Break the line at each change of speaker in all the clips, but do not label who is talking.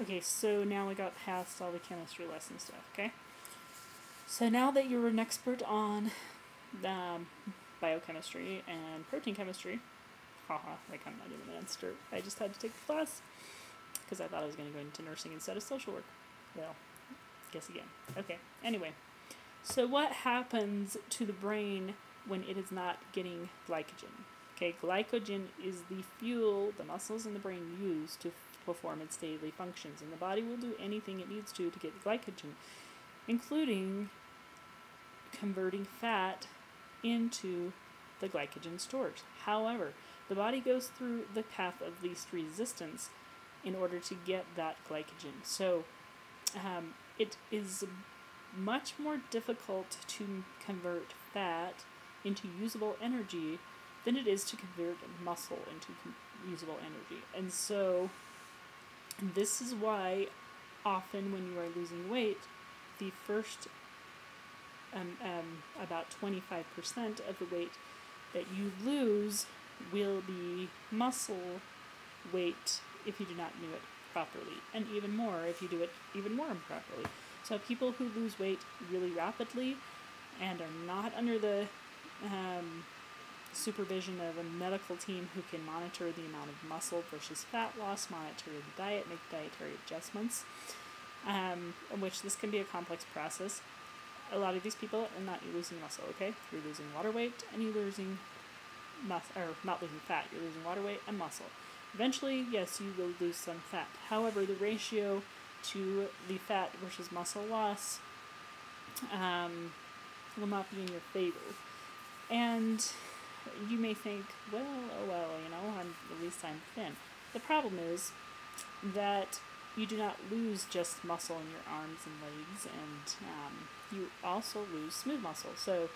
Okay, so now we got past all the chemistry lesson stuff, okay? So now that you're an expert on biochemistry and protein chemistry, haha, like I'm not even an expert, I just had to take the class because I thought I was going to go into nursing instead of social work. Well, guess again. Okay, anyway. So what happens to the brain when it is not getting glycogen? Okay, glycogen is the fuel the muscles in the brain use to perform its daily functions, and the body will do anything it needs to get glycogen, including converting fat into the glycogen stores. However, the body goes through the path of least resistance in order to get that glycogen. So it is much more difficult to convert fat into usable energy than it is to convert muscle into usable energy. And so this is why often when you are losing weight, the first about 25% of the weight that you lose will be muscle weight if you do not do it properly, and even more if you do it even more improperly. So people who lose weight really rapidly and are not under the supervision of a medical team who can monitor the amount of muscle versus fat loss, monitor the diet, make dietary adjustments, which this can be a complex process. A lot of these people are not losing muscle, okay? You're losing water weight and you're losing or not losing fat, you're losing water weight and muscle. Eventually, yes, you will lose some fat. However, the ratio to the fat versus muscle loss will not be in your favor. And you may think, well, at least I'm thin. The problem is that you do not lose just muscle in your arms and legs, and you also lose smooth muscle. So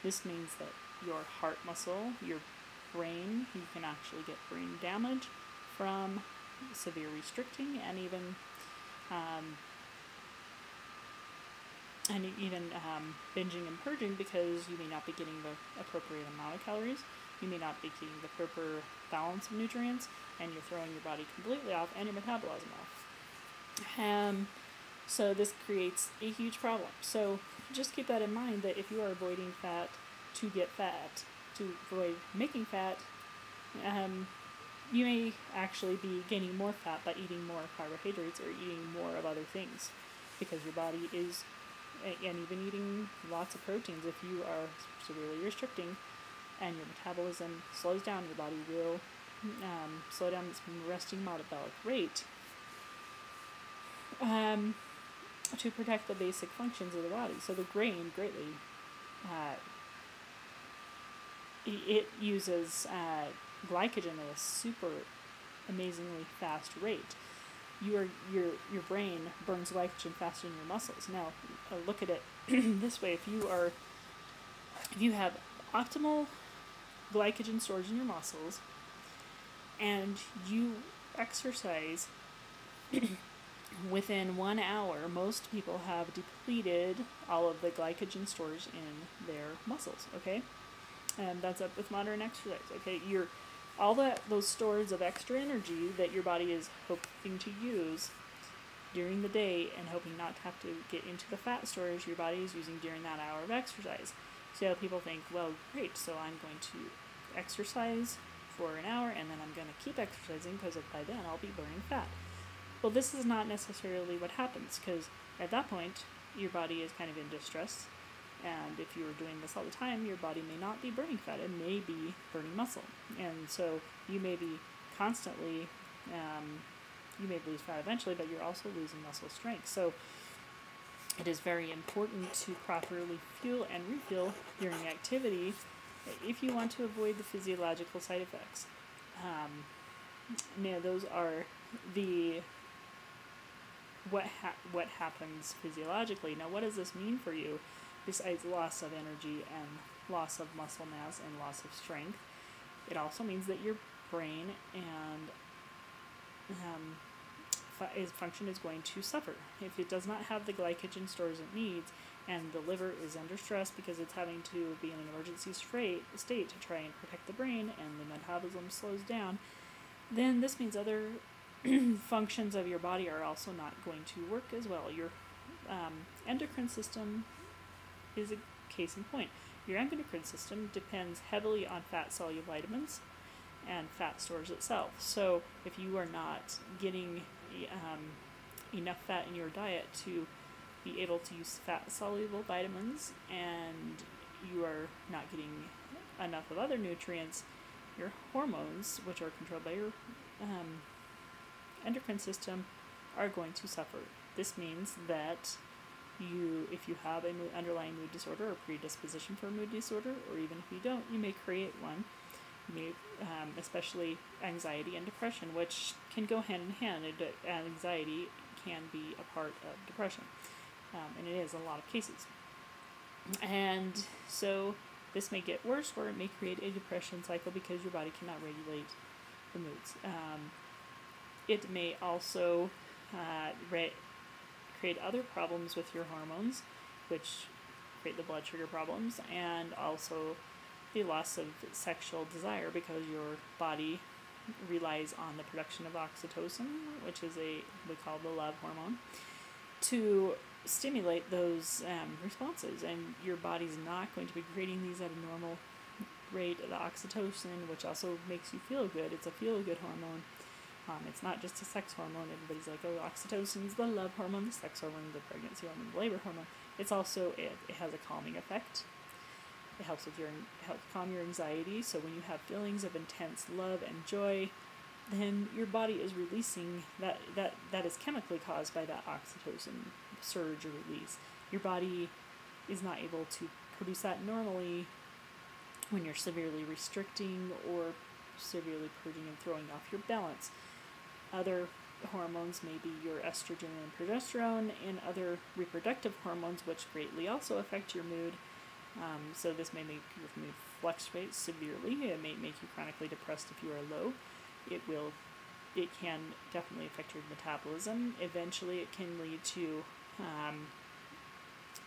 this means that your heart muscle, your brain, you can actually get brain damage from severe restricting and even binging and purging, because you may not be getting the appropriate amount of calories, you may not be getting the proper balance of nutrients, and you're throwing your body completely off and your metabolism off. So this creates a huge problem. So just keep that in mind, that if you are avoiding fat to get fat, to avoid making fat, you may actually be gaining more fat by eating more carbohydrates or eating more of other things, because your body is, and even eating lots of proteins, if you are severely restricting and your metabolism slows down, your body will slow down its resting metabolic rate to protect the basic functions of the body. So the brain greatly it uses glycogen at a super amazingly fast rate. Your brain burns glycogen faster than your muscles. Now, look at it this way: if you have optimal glycogen stores in your muscles, and you exercise within 1 hour, most people have depleted all of the glycogen stores in their muscles. Okay. And that's up with modern exercise. Okay, those stores of extra energy that your body is hoping to use during the day and hoping not to have to get into the fat storage your body is using during that hour of exercise. So people think, well, great, so I'm going to exercise for an hour and then I'm going to keep exercising because by then I'll be burning fat. Well, this is not necessarily what happens, because at that point your body is kind of in distress. And if you're doing this all the time, your body may not be burning fat, it may be burning muscle. And so you may be constantly, you may lose fat eventually, but you're also losing muscle strength. So it is very important to properly fuel and refuel during activity if you want to avoid the physiological side effects. Those are the what happens physiologically. Now, what does this mean for you? Besides loss of energy and loss of muscle mass and loss of strength, it also means that your brain and function is going to suffer. If it does not have the glycogen stores it needs, and the liver is under stress because it's having to be in an emergency state to try and protect the brain, and the metabolism slows down, then this means other functions of your body are also not going to work as well. Your endocrine system is a case in point. Your endocrine system depends heavily on fat-soluble vitamins and fat stores itself. So if you are not getting enough fat in your diet to be able to use fat-soluble vitamins, and you are not getting enough of other nutrients, your hormones, which are controlled by your endocrine system, are going to suffer. This means that if you have an underlying mood disorder or predisposition for a mood disorder, or even if you don't, you may create one. You may, especially anxiety and depression, which can go hand in hand. Anxiety can be a part of depression, and it is in a lot of cases. And so this may get worse, where it may create a depression cycle because your body cannot regulate the moods. It may also create other problems with your hormones, which create the blood sugar problems, and also the loss of sexual desire, because your body relies on the production of oxytocin, which is we call the love hormone, to stimulate those responses, and your body's not going to be creating these at a normal rate of the oxytocin, which also makes you feel good. It's a feel-good hormone. It's not just a sex hormone. Everybody's like, oh, oxytocin is the love hormone, the sex hormone, the pregnancy hormone, the labor hormone. It's also, it has a calming effect. It helps calm your anxiety. So when you have feelings of intense love and joy, then your body is releasing that is chemically caused by that oxytocin surge or release. Your body is not able to produce that normally when you're severely restricting or severely purging and throwing off your balance. Other hormones may be your estrogen and progesterone, and other reproductive hormones, which greatly also affect your mood. So this may make your mood fluctuate severely. It may make you chronically depressed if you are low. It can definitely affect your metabolism. Eventually it can lead to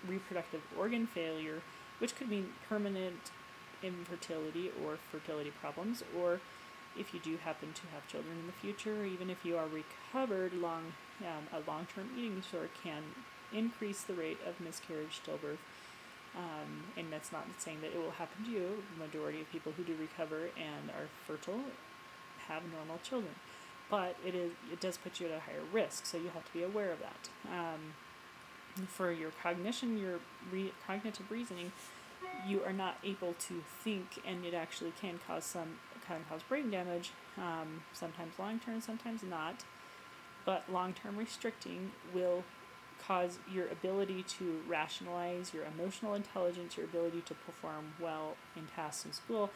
reproductive organ failure, which could mean permanent infertility or fertility problems, or if you do happen to have children in the future, even if you are recovered, a long-term eating disorder can increase the rate of miscarriage, stillbirth, and that's not saying that it will happen to you. The majority of people who do recover and are fertile have normal children, but it does put you at a higher risk, so you have to be aware of that. For your cognition, your cognitive reasoning, you are not able to think, and it actually can cause brain damage, sometimes long-term, sometimes not, but long-term restricting will cause your ability to rationalize, your emotional intelligence, your ability to perform well in tasks in school.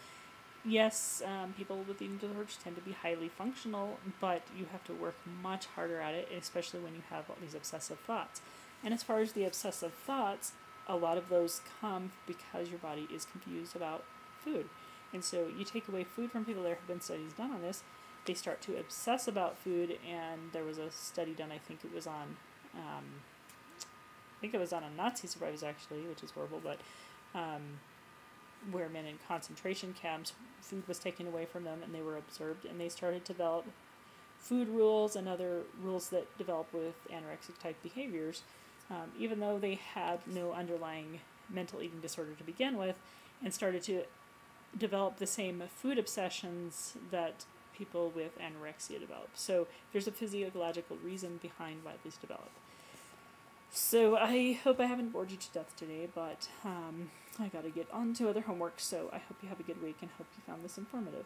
Yes, people with eating disorders tend to be highly functional, but you have to work much harder at it, especially when you have all these obsessive thoughts. And as far as the obsessive thoughts, a lot of those come because your body is confused about food. And so you take away food from people. There have been studies done on this. They start to obsess about food, and there was a study done, I think it was on a Nazi survivors, actually, which is horrible, but where men in concentration camps, food was taken away from them, and they were observed, and they started to develop food rules and other rules that develop with anorexic type behaviors, even though they had no underlying mental eating disorder to begin with, and started to develop the same food obsessions that people with anorexia develop. So there's a physiological reason behind why these develop. So I hope I haven't bored you to death today, but I gotta get on to other homework, so I hope you have a good week and hope you found this informative.